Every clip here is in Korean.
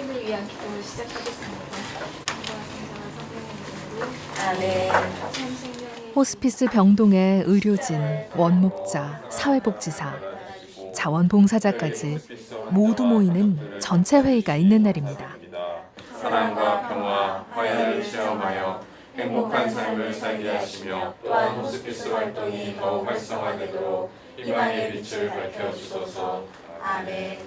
선생님을 위한 기도를 시작하겠습니다. 호스피스 병동의 의료진, 원목자, 사회복지사, 자원봉사자까지 모두 모이는 전체 회의가 있는 날입니다. 사랑과 평화, 화해를 체험하여 행복한 삶을 살게 하시며 또한 호스피스 활동이 더욱 활성화되도록 희망의 빛을 밝혀주소서. 아멘.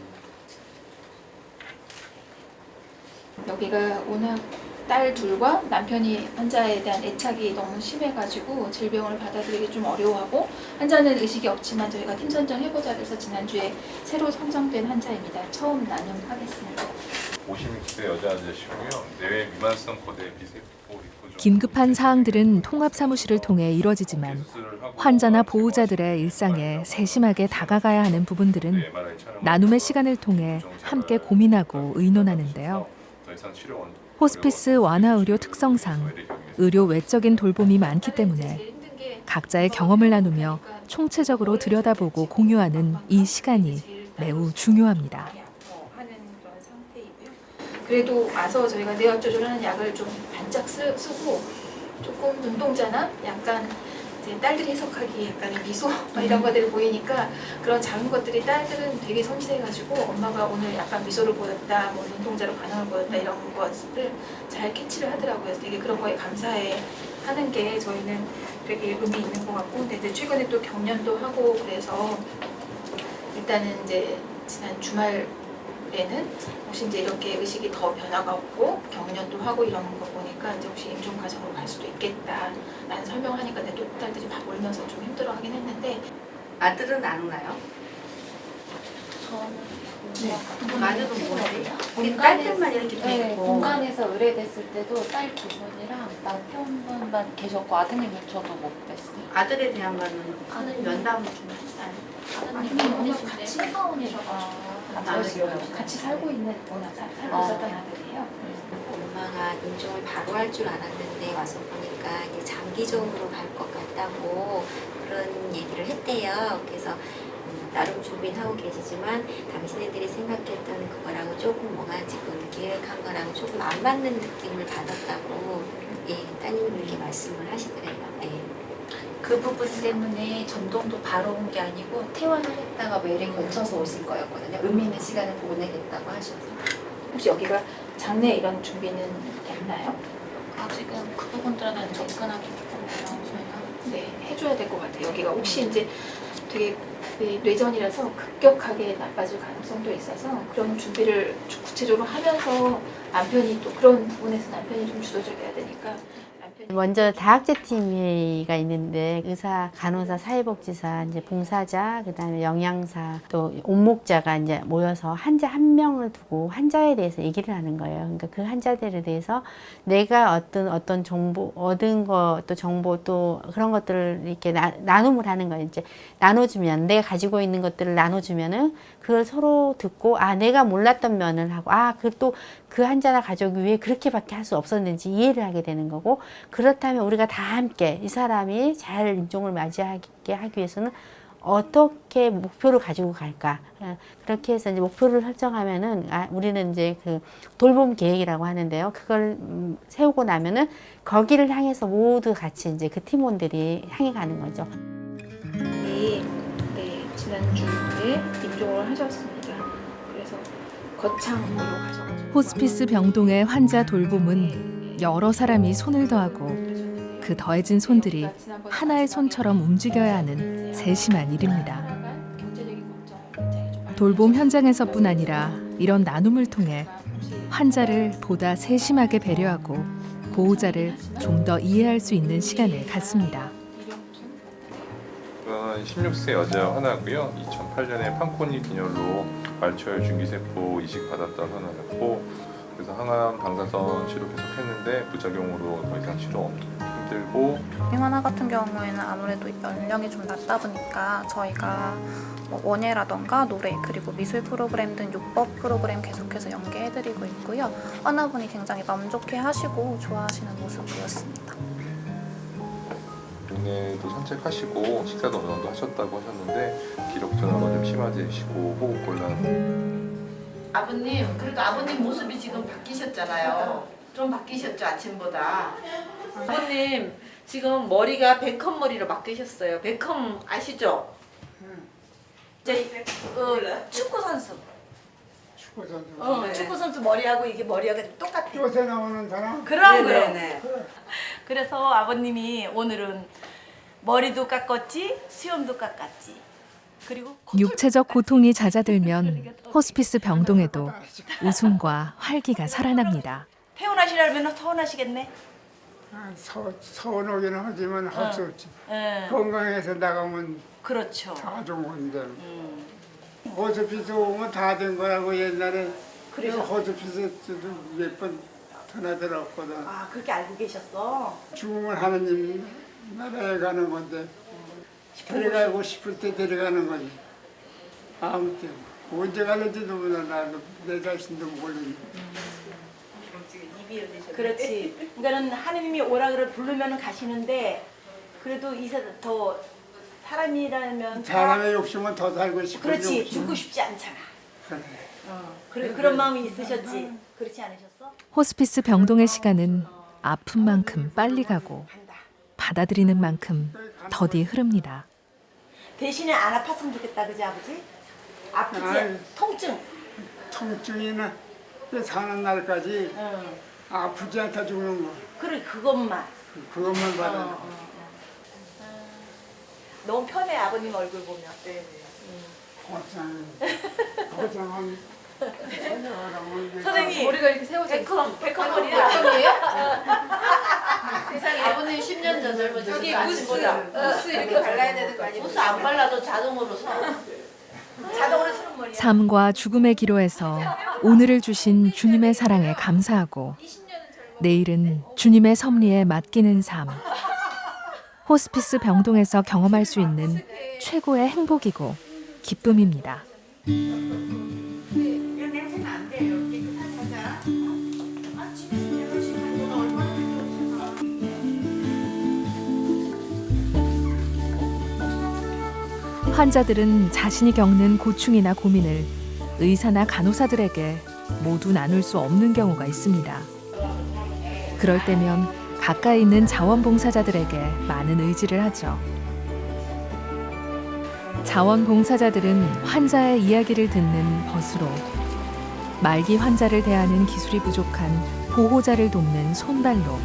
여기가 워낙 딸 둘과 남편이 환자에 대한 애착이 너무 심해가지고 질병을 받아들이기 좀 어려워하고 환자는 의식이 없지만 저희가 팀 선정해보자 해서 지난주에 새로 선정된 환자입니다. 처음 나눔하겠습니다. 56세 여자아저씨고요. 내외 미만성 고대 비세포 리포 긴급한 사항들은 통합 사무실을 통해 이뤄지지만 환자나 보호자들의 일상에 세심하게 다가가야 하는 부분들은 나눔의 시간을 통해 함께 고민하고 의논하는데요. 호스피스 완화 의료 특성상 의료 외적인 돌봄이 많기 때문에 각자의 경험을 나누며 총체적으로 들여다보고 공유하는 이 시간이 매우 중요합니다. 그래도 와서 저희가 뇌압 조절하는 약을 좀 반짝 쓰고 조금 눈동자나 약간 이제 딸들이 해석하기에 약간 미소 이런 것들이 보이니까 그런 작은 것들이 딸들은 되게 섬세해가지고 엄마가 오늘 약간 미소를 보였다, 뭐 눈동자로 반응을 보였다 이런 것을 잘 캐치를 하더라고요. 그래서 되게 그런 거에 감사해 하는 게 저희는 되게 의미 있는 것 같고, 근데 이제 최근에 또 경련도 하고 그래서 일단은 이제 지난 주말에는 혹시 이제 이렇게 의식이 더 변화가 없고 경련도 하고 이런 거 보니까 이제 혹시 임종 과정으로 갈 수도 있겠다라는 설명하니까 내 딸들이 막 울면서 좀 힘들어하긴 했는데. 아들은 안 오나요? 저는 마늘은 뭐지? 딸들만 이렇게 네, 있고. 공간에서 의뢰됐을 때도 딸 두 분이랑 남편분만 계셨고 아드님 저도 못 뵀어요. 아들에 대한 거는 면담을 좀 했어요. 아드님이 같이 사원이셔가지고 같이 살고 있는 살고 있었던 아들이에요. 엄마가 임종을 바로 할 줄 알았는데 와서 보니까 이제 장기적으로 갈 것 같다고 그런 얘기를 했대요. 그래서 나름 준비는 하고 계시지만 당신네들이 생각했던 그거라고 조금 뭐가 지금 계획한 거랑 조금 안 맞는 느낌을 받았다고 따님이 이렇게 말씀을 하시더래요. 그 부분 때문에 전동도 바로 온 게 아니고 퇴원을 했다가 매일에 걸쳐서 오신 거였거든요. 의미 있는 시간을 보내겠다고 하셔서. 혹시 여기가 장례 이런 준비는 됐나요? 아직은 그 부분들은 접근하기 조금 어려워서요. 네, 해줘야 될 것 같아요. 여기가 혹시 이제 되게 뇌전이라서 급격하게 나빠질 가능성도 있어서 그런 준비를 구체적으로 하면서 남편이 또 그런 부분에서 남편이 좀 주도적이어야 되니까. 먼저 다학제 팀회의가 있는데 의사, 간호사, 사회복지사, 이제 봉사자, 그다음에 영양사, 또 온목자가 이제 모여서 환자 한 명을 두고 환자에 대해서 얘기를 하는 거예요. 그러니까 그 환자들에 대해서 내가 어떤 정보 얻은 거, 또 정보 또 그런 것들을 이렇게 나눔을 하는 거예요. 이제 나눠주면 내가 가지고 있는 것들을 나눠주면은 그걸 서로 듣고 내가 몰랐던 면을 하고 그 또 그 환자나 가족이 왜 그렇게밖에 할 수 없었는지 이해를 하게 되는 거고, 그렇다면 우리가 다 함께 이 사람이 잘 임종을 맞이하게 하기 위해서는 어떻게 목표를 가지고 갈까? 그렇게 해서 이제 목표를 설정하면은 우리는 이제 그 돌봄 계획이라고 하는데요. 그걸 세우고 나면은 거기를 향해서 모두 같이 이제 그 팀원들이 향해 가는 거죠. 네, 지난주에 임종을 하셨습니다. 그래서 거창으로 가셔가지고 호스피스 병동의 환자 돌봄은 여러 사람이 손을 더하고 그 더해진 손들이 하나의 손처럼 움직여야 하는 세심한 일입니다. 돌봄 현장에서뿐 아니라 이런 나눔을 통해 환자를 보다 세심하게 배려하고 보호자를 좀 더 이해할 수 있는 시간을 갖습니다. 16세 여자 하나고요. 2008년에 판코니 빈혈로 말초혈 줄기세포 이식 받았다 선언했고, 그래서 항암 방사선 치료 계속 했는데 부작용으로 더 이상 치료 힘들고. 하나 같은 경우에는 아무래도 연령이 좀 낮다 보니까 저희가 원예라던가 노래 그리고 미술 프로그램 등 요법 프로그램 계속해서 연계해드리고 있고요. 환자분이 굉장히 만족해 하시고 좋아하시는 모습이었습니다. 동네도 산책하시고 식사도 어느 정도 하셨다고 하셨는데 기록 전화가 좀 심해지시고 호흡곤란 아버님, 그래도 아버님 모습이 지금 바뀌셨잖아요. 좀 바뀌셨죠, 아침보다. 아버님, 지금 머리가 베컴 머리로 바뀌셨어요. 베컴 아시죠? 축구 선수. 축구 선수 머리하고 이게 머리하고 똑같아요. 요새 나오는 사람? 그럼. 그래서 아버님이 오늘은 머리도 깎았지, 수염도 깎았지. 그리고 육체적 고통이 잦아들면 호스피스 병동에도 웃음과 활기가 살아납니다. 퇴원하시려면 서운하시겠네. 서운하기는 하지만 할 수 없지. 예. 건강해서 나가면 그렇죠. 다 좋은 건데. 호스피스 오면 다 된 거라고 옛날에 호스피스도 몇 번 전화 들었거든. 아, 그렇게 알고 계셨어? 죽으면 하느님 나라에 가는 건데 데려가고 싶을 때 데려가는 거지. 아무 때 언제 가는지도 몰라. 나도 내 자신도 모르니. 그렇지. 그러니까는 하느님이 오라 그래 부르면 가시는데 그래도 더 사람이라면 사람의 욕심은 더 살고 싶고. 그렇지. 죽고 싶지 않잖아. 그래. 그런 마음이 있으셨지. 그렇지 않으셨어? 호스피스 병동의 시간은 아픈 만큼 빨리 가고 받아들이는 만큼 더디 흐릅니다. 대신에 안 아팠으면 좋겠다, 그지 아버지? 아프지? 아이. 통증. 통증이나 사는 날까지 아프지 않다 죽는 거. 그래, 그것만. 그것만 받아. 너무 편해, 아버님 얼굴 보면. 고생한 선생님, 머리가 이렇게 세워져 있어. 백컴 머리야. 백컴이에요? 세상에 아버님 10년 전 젊어지셨어요. 여기 무스 이렇게 발라야 되는 거 아니에요? 무스 안 발라도 자동으로 서. 자동으로 쓰는 머리야. 삶과 죽음의 기로에서 오늘을 주신 주님의 사랑에 감사하고 내일은 주님의 섭리에 맡기는 삶. 호스피스 병동에서 경험할 수 있는 최고의 행복이고 기쁨입니다. 환자들은 자신이 겪는 고충이나 고민을 의사나 간호사들에게 모두 나눌 수 없는 경우가 있습니다. 그럴 때면 가까이 있는 자원봉사자들에게 많은 의지를 하죠. 자원봉사자들은 환자의 이야기를 듣는 벗으로, 말기 환자를 대하는 기술이 부족한 보호자를 돕는 손발로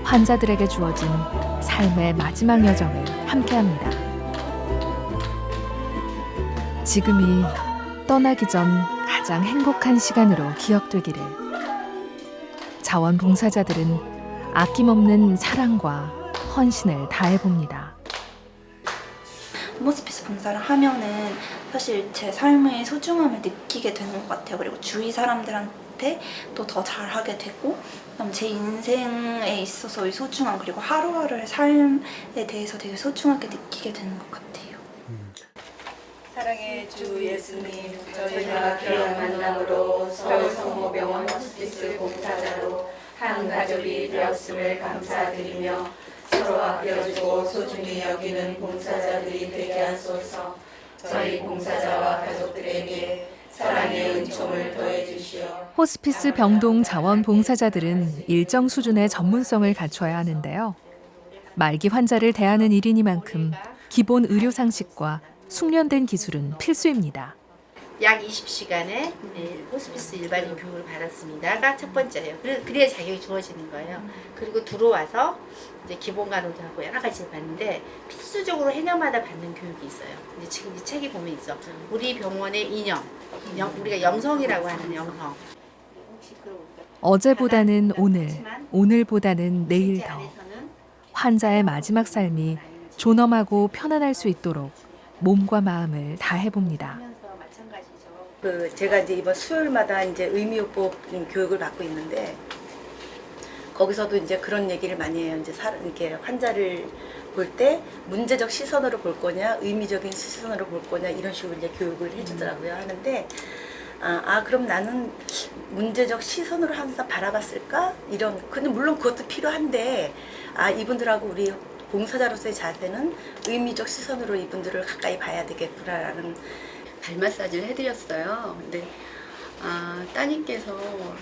환자들에게 주어진 삶의 마지막 여정을 함께합니다. 지금이 떠나기 전 가장 행복한 시간으로 기억되기를. 자원봉사자들은 아낌없는 사랑과 헌신을 다해봅니다. 호스피스 봉사를 하면은 사실 제 삶의 소중함을 느끼게 되는 것 같아요. 그리고 주위 사람들한테 또 더 잘하게 되고, 그다음 제 인생에 있어서의 소중함, 그리고 하루하루의 삶에 대해서 되게 소중하게 느끼게 되는 것 같아요. 사랑의 주 예수님, 저희가 귀한 만남으로 서울 성모병원 호스피스 봉사자로 한 가족이 되었음을 감사드리며 서로 아껴주고 소중히 여기는 봉사자들이 되게 하소서. 저희 봉사자와 가족들에게 사랑의 은총을 더해 주시오. 호스피스 병동 자원봉사자들은 일정 수준의 전문성을 갖춰야 하는데요. 말기 환자를 대하는 일이니만큼 기본 의료 상식과 숙련된 기술은 필수입니다. 약 20시간의 호스피스 일반인 교육을 받았습니다가 첫 번째예요. 그래야 자격이 주어지는 거예요. 그리고 들어와서 이제 기본 간호사하고 여러 가지 받는데 필수적으로 해년마다 받는 교육이 있어요. 이제 지금 이 책에 보면 있어. 우리 병원의 인형, 우리가 영성이라고 하는 영성. 어제보다는 오늘, 오늘보다는 내일 더. 환자의 마지막 삶이 존엄하고 편안할 수 있도록 몸과 마음을 다해봅니다. 제가 이제 이번 수요일마다 이제 의미요법 교육을 받고 있는데 거기서도 이제 그런 얘기를 많이 해요. 이제 이렇게 환자를 볼 때 문제적 시선으로 볼 거냐, 의미적인 시선으로 볼 거냐 이런 식으로 이제 교육을 해주더라고요. 하는데 그럼 나는 문제적 시선으로 항상 바라봤을까? 근데 물론 그것도 필요한데 이분들하고 우리 봉사자로서의 자세는 의미적 시선으로 이분들을 가까이 봐야 되겠구나라는. 발 마사지를 해드렸어요. 근데 따님께서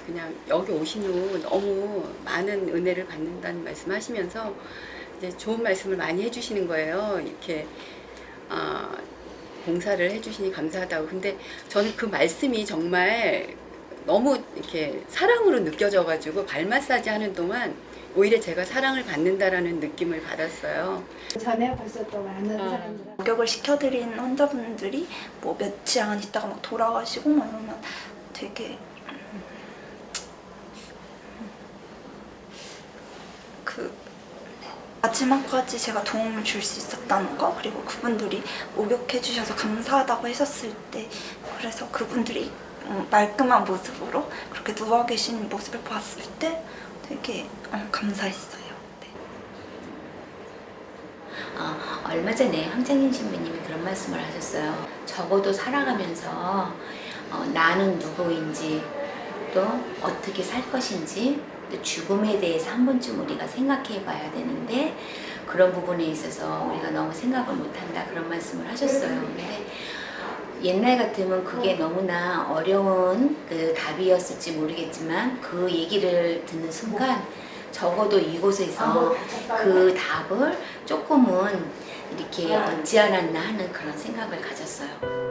그냥 여기 오신 후 너무 많은 은혜를 받는다는 말씀하시면서 이제 좋은 말씀을 많이 해주시는 거예요. 이렇게 봉사를 해주시니 감사하다고. 근데 저는 그 말씀이 정말 너무 이렇게 사랑으로 느껴져가지고 발 마사지 하는 동안 오히려 제가 사랑을 받는다라는 느낌을 받았어요. 전에 벌써 또 많은 사람들 목욕을 시켜드린 환자분들이 뭐 며칠 안 있다가 막 돌아가시고 막 이러면 되게 그 마지막까지 제가 도움을 줄 수 있었다는 거, 그리고 그분들이 목욕해 주셔서 감사하다고 하셨을 때, 그래서 그분들이 말끔한 모습으로 그렇게 누워 계신 모습을 봤을 때 되게 감사했어요. 얼마 전에 황정인 신부님이 그런 말씀을 하셨어요. 적어도 살아가면서 나는 누구인지, 또 어떻게 살 것인지, 또 죽음에 대해서 한 번쯤 우리가 생각해 봐야 되는데 그런 부분에 있어서 우리가 너무 생각을 못한다, 그런 말씀을 하셨어요. 근데 옛날 같으면 그게 너무나 어려운 그 답이었을지 모르겠지만 그 얘기를 듣는 순간 적어도 이곳에서 그 답을 조금은 이렇게 얻지 않았나 하는 그런 생각을 가졌어요.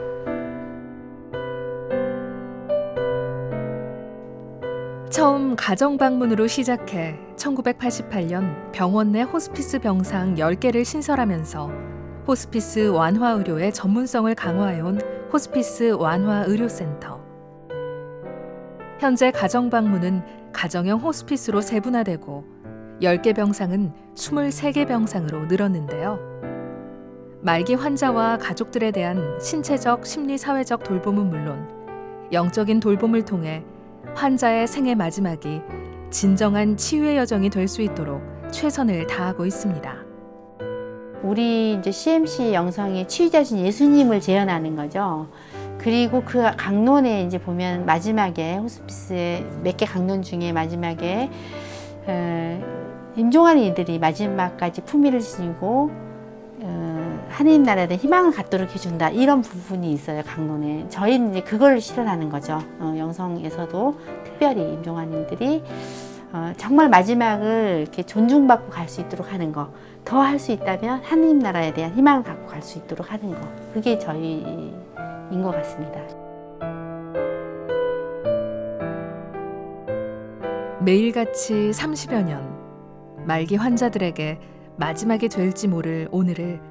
처음 가정 방문으로 시작해 1988년 병원 내 호스피스 병상 10개를 신설하면서 호스피스 완화 의료의 전문성을 강화해온 호스피스 완화 의료센터. 현재 가정 방문은 가정형 호스피스로 세분화되고 10개 병상은 23개 병상으로 늘었는데요. 말기 환자와 가족들에 대한 신체적, 심리, 사회적 돌봄은 물론 영적인 돌봄을 통해 환자의 생애 마지막이 진정한 치유의 여정이 될 수 있도록 최선을 다하고 있습니다. 우리 이제 CMC 영성의 치유자신 예수님을 재현하는 거죠. 그리고 그 강론에 이제 보면 마지막에 호스피스의 몇 개 강론 중에 마지막에 임종한 이들이 마지막까지 품위를 지니고 하나님 나라에 대한 희망을 갖도록 해준다, 이런 부분이 있어요, 강론에. 저희는 이제 그걸 실현하는 거죠. 영성에서도 특별히 임종한 이들이 정말 마지막을 이렇게 존중받고 갈 수 있도록 하는 거, 더 할 수 있다면 하나님 나라에 대한 희망을 갖고 갈 수 있도록 하는 거, 그게 저희인 것 같습니다. 매일같이 30여 년, 말기 환자들에게 마지막이 될지 모를 오늘을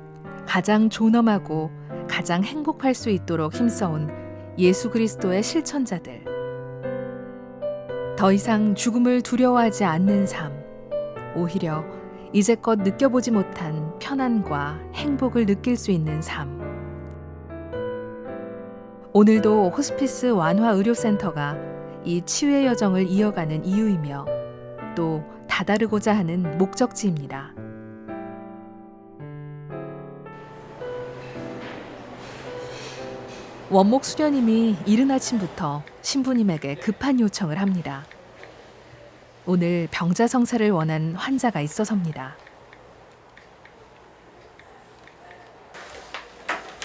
가장 존엄하고 가장 행복할 수 있도록 힘써온 예수 그리스도의 실천자들. 더 이상 죽음을 두려워하지 않는 삶, 오히려 이제껏 느껴보지 못한 편안과 행복을 느낄 수 있는 삶. 오늘도 호스피스 완화 의료센터가 이 치유의 여정을 이어가는 이유이며 또 다다르고자 하는 목적지입니다. 원목 수녀님이 이른 아침부터 신부님에게 급한 요청을 합니다. 오늘 병자 성사를 원한 환자가 있어서입니다.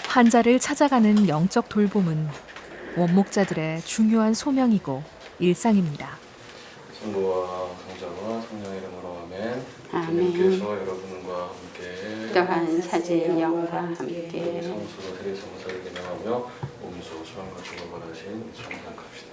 환자를 찾아가는 영적 돌봄은 원목자들의 중요한 소명이고 일상입니다. 성부와 성자와 성령의 이름으로 아멘. 아멘. 주님께서 여러분과 함께 또한 사제의 영과 함께 성수로 세례 성사를 기념하며 몸소 소망과 축복을 받으신 성당갑시다.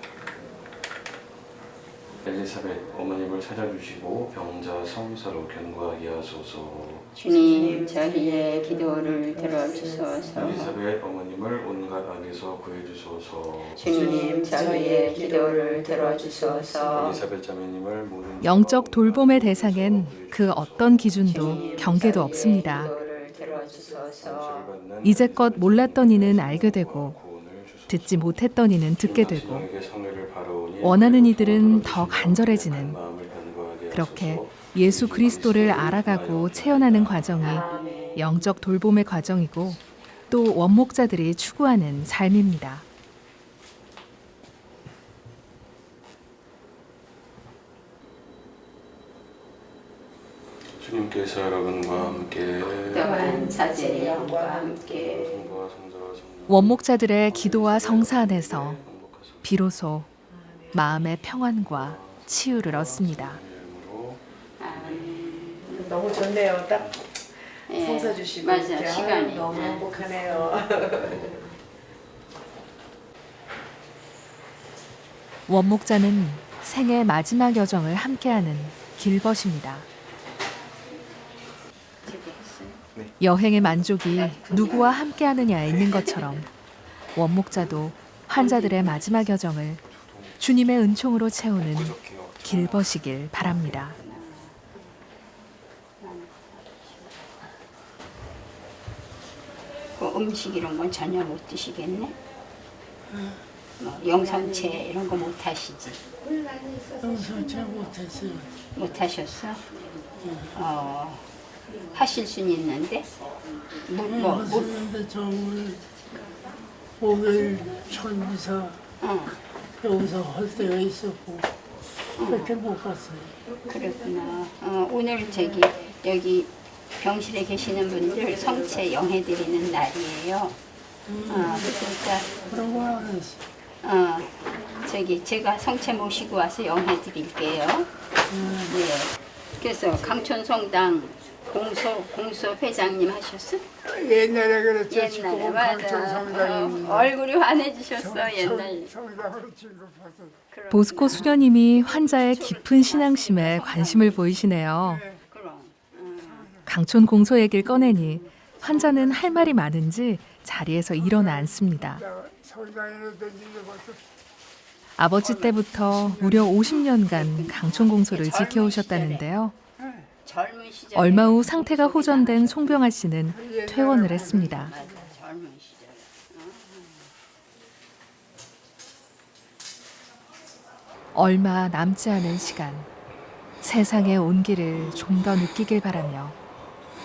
엘리사벳 어머님을 찾아주시고 병자 성사로 견고하게 하소서. 주님 저희의 기도를 들어주소서. 엘리사벳 어머님을 온갖 악에서 구해주소서. 주님 저희의 기도를 들어주소서. 엘리사벳 자매님을 모든 영적 돌봄의 대상엔 그 어떤 기준도 경계도 없습니다. 이제껏 몰랐던 이는 알게 되고 듣지 못했던 이는 듣게 되고 원하는 이들은 더 간절해지는, 그렇게 예수 그리스도를 알아가고 체험하는 과정이 영적 돌봄의 과정이고 또 원목자들이 추구하는 삶입니다. 주님께서 여러분과 함께 또한 사제의 영과 함께 원목자들의 기도와 성사 안에서 비로소 마음의 평안과 치유를 얻습니다. 너무 좋네요. 딱 예, 성사 주시고 맞아, 이렇게. 시간이. 아유, 너무 행복하네요. 원목자는 생의 마지막 여정을 함께하는 길벗입니다. 여행의 만족이 누구와 함께하느냐에 있는 것처럼 원목자도 환자들의 마지막 여정을 주님의 은총으로 채우는 길벗이길 바랍니다. 그 음식 이런 건 전혀 못 드시겠네? 뭐 영상체 이런 거 못 하시지? 영상체 못했어요. 못 하셨어? 하실 수는 있는데? 하시는데 저 오늘 5일 천지사 여기서 할 때가 있었고 그렇게 못 갔어요. 그렇구나. 오늘 여기 병실에 계시는 분들 성체 영해드리는 날이에요. 그러니까 그런 거 안 했어. 제가 성체 모시고 와서 영해드릴게요. 네. 그래서 강촌성당 공소 회장님 하셨어? 옛날에 그랬죠. 옛날에 지금 맞아. 강촌성당이 얼굴이 환해지셨어 옛날. 성당으로 진급해서. 보스코 수녀님이 환자의 깊은 신앙심에 관심을 보이시네요. 강촌 공소 얘기를 꺼내니 환자는 할 말이 많은지 자리에서 일어나 앉습니다. 성당에는 던지는 것도 아버지 때부터 무려 50년간 강촌 공소를 지켜오셨다는데요. 젊은 시절 얼마 후 상태가 호전된 송병아 씨는 퇴원을 했습니다. 젊은 시절. 얼마 남지 않은 시간, 세상의 온기를 좀 더 느끼길 바라며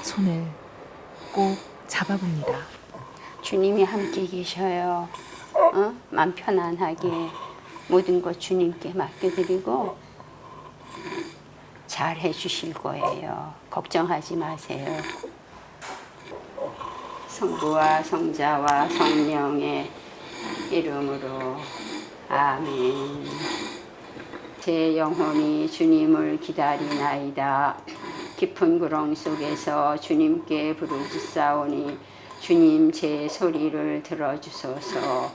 손을 꼭 잡아봅니다. 주님이 함께 계셔요. 마음 편안하게 모든 것 주님께 맡겨드리고 잘 해주실 거예요. 걱정하지 마세요. 성부와 성자와 성령의 이름으로 아멘. 제 영혼이 주님을 기다리나이다. 깊은 구렁 속에서 주님께 부르짖사오니 주님 제 소리를 들어주소서.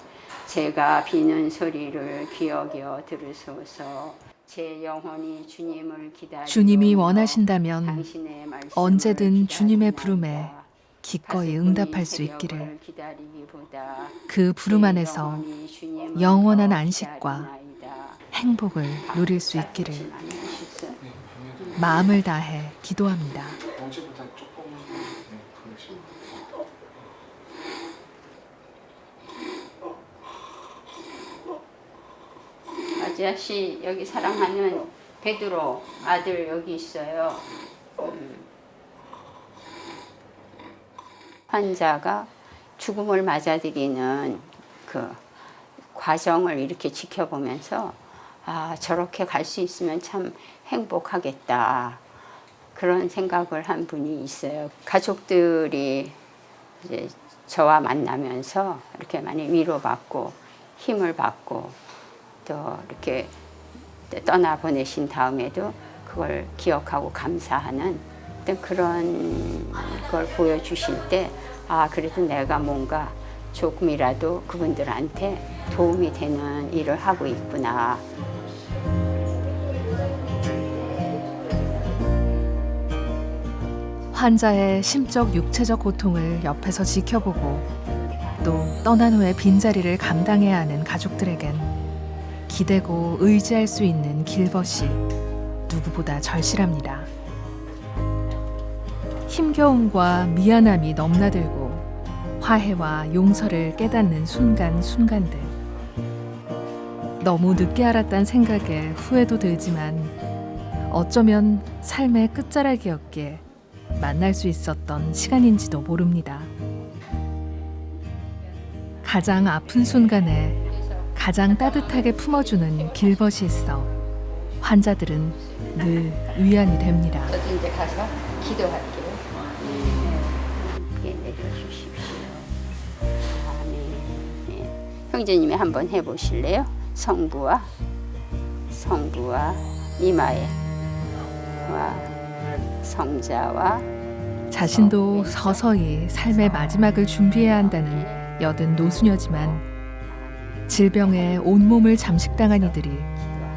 제가 비는 소리를 귀 여겨 들으소서. 제 영혼이 주님을 기다리며 주님이 원하신다면 당신의 말씀을 언제든 주님의 기다리나이다. 부름에 기꺼이 응답할 수 있기를, 새벽을 기다리기보다 그 부름 안에서 영혼이 주님을 영원한 더 안식과 기다리나이다. 행복을 누릴 수 있기를 마음을 다해 기도합니다. 어제보다 조금 그렇지. 아저씨 여기 사랑하는 베드로 아들 여기 있어요. 환자가 죽음을 맞아들이는 그 과정을 이렇게 지켜보면서 저렇게 갈 수 있으면 참 행복하겠다. 그런 생각을 한 분이 있어요. 가족들이 이제 저와 만나면서 이렇게 많이 위로받고 힘을 받고 또 이렇게 떠나보내신 다음에도 그걸 기억하고 감사하는 그런 걸 보여주실 때 그래도 내가 뭔가 조금이라도 그분들한테 도움이 되는 일을 하고 있구나. 환자의 심적 육체적 고통을 옆에서 지켜보고 또 떠난 후에 빈자리를 감당해야 하는 가족들에겐 기대고 의지할 수 있는 길벗이 누구보다 절실합니다. 힘겨움과 미안함이 넘나들고 화해와 용서를 깨닫는 순간순간들. 너무 늦게 알았단 생각에 후회도 들지만 어쩌면 삶의 끝자락이었기에 만날 수 있었던 시간인지도 모릅니다. 가장 아픈 순간에 가장 따뜻하게 품어주는 길벗이 있어 환자들은 늘 위안이 됩니다. 저도 이제 가서 기도할게요. 함께 내려주십시오. 아멘. 형제님이 한번 해보실래요? 성부와 이마에 와 성자와 자신도 서서히 삶의 마지막을 준비해야 한다는 여든 노수녀지만 질병에 온몸을 잠식당한 이들이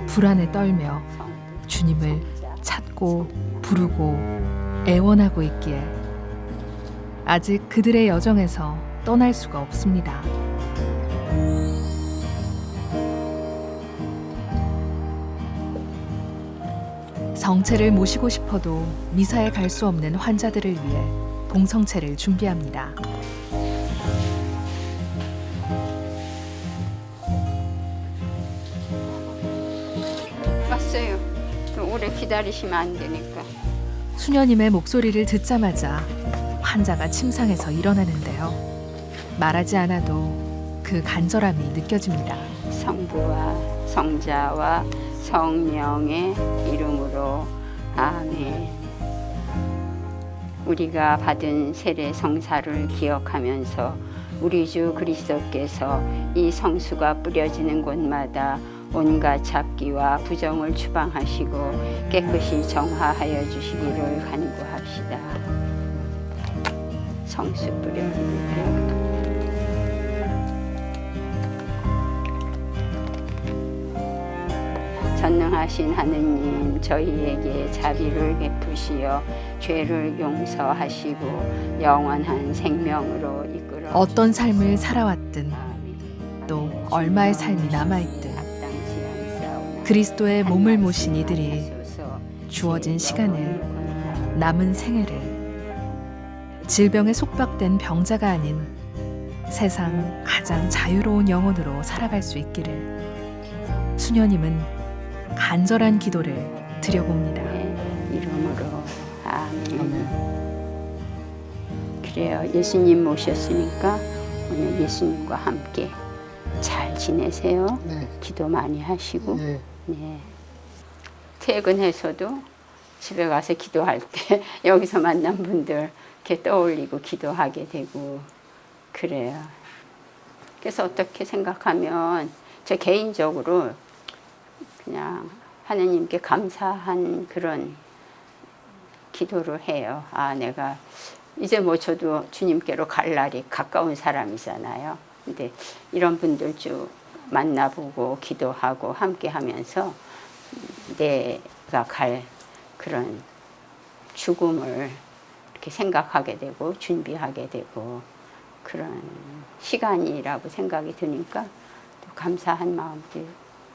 불안에 떨며 주님을 찾고 부르고 애원하고 있기에 아직 그들의 여정에서 떠날 수가 없습니다. 성체를 모시고 싶어도 미사에 갈 수 없는 환자들을 위해 봉성체를 준비합니다. 왔어요. 또 오래 기다리시면 안 되니까. 수녀님의 목소리를 듣자마자 환자가 침상에서 일어나는데요. 말하지 않아도 그 간절함이 느껴집니다. 성부와 성자와 성령의 이름으로 아멘. 우리가 받은 세례 성사를 기억하면서 우리 주 그리스도께서 이 성수가 뿌려지는 곳마다 온갖 잡기와 부정을 추방하시고 깨끗이 정화하여 주시기를 간구합시다. 성수 뿌려주세요. 전능하신 하느님, 저희에게 자비를 베푸시어 죄를 용서하시고 영원한 생명으로 이끌어 어떤 삶을 살아왔든 또 얼마의 삶이 남아있든 그리스도의 몸을 모신 이들이 주어진 시간을, 남은 생애를 질병에 속박된 병자가 아닌 세상 가장 자유로운 영혼으로 살아갈 수 있기를 수녀님은 간절한 기도를 드려봅니다. 이름으로 아멘. 그래요. 예수님 모셨으니까 오늘 예수님과 함께 잘 지내세요. 네. 기도 많이 하시고. 네. 네. 퇴근해서도 집에 가서 기도할 때 여기서 만난 분들 이렇게 떠올리고 기도하게 되고 그래요. 그래서 어떻게 생각하면 저 개인적으로 그냥 하느님께 감사한 그런 기도를 해요. 아, 내가 이제 뭐 저도 주님께로 갈 날이 가까운 사람이잖아요. 근데 이런 분들 쭉 만나보고 기도하고 함께 하면서 내가 갈 그런 죽음을 이렇게 생각하게 되고 준비하게 되고 그런 시간이라고 생각이 드니까 또 감사한 마음도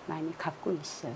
많이 갖고 있어요.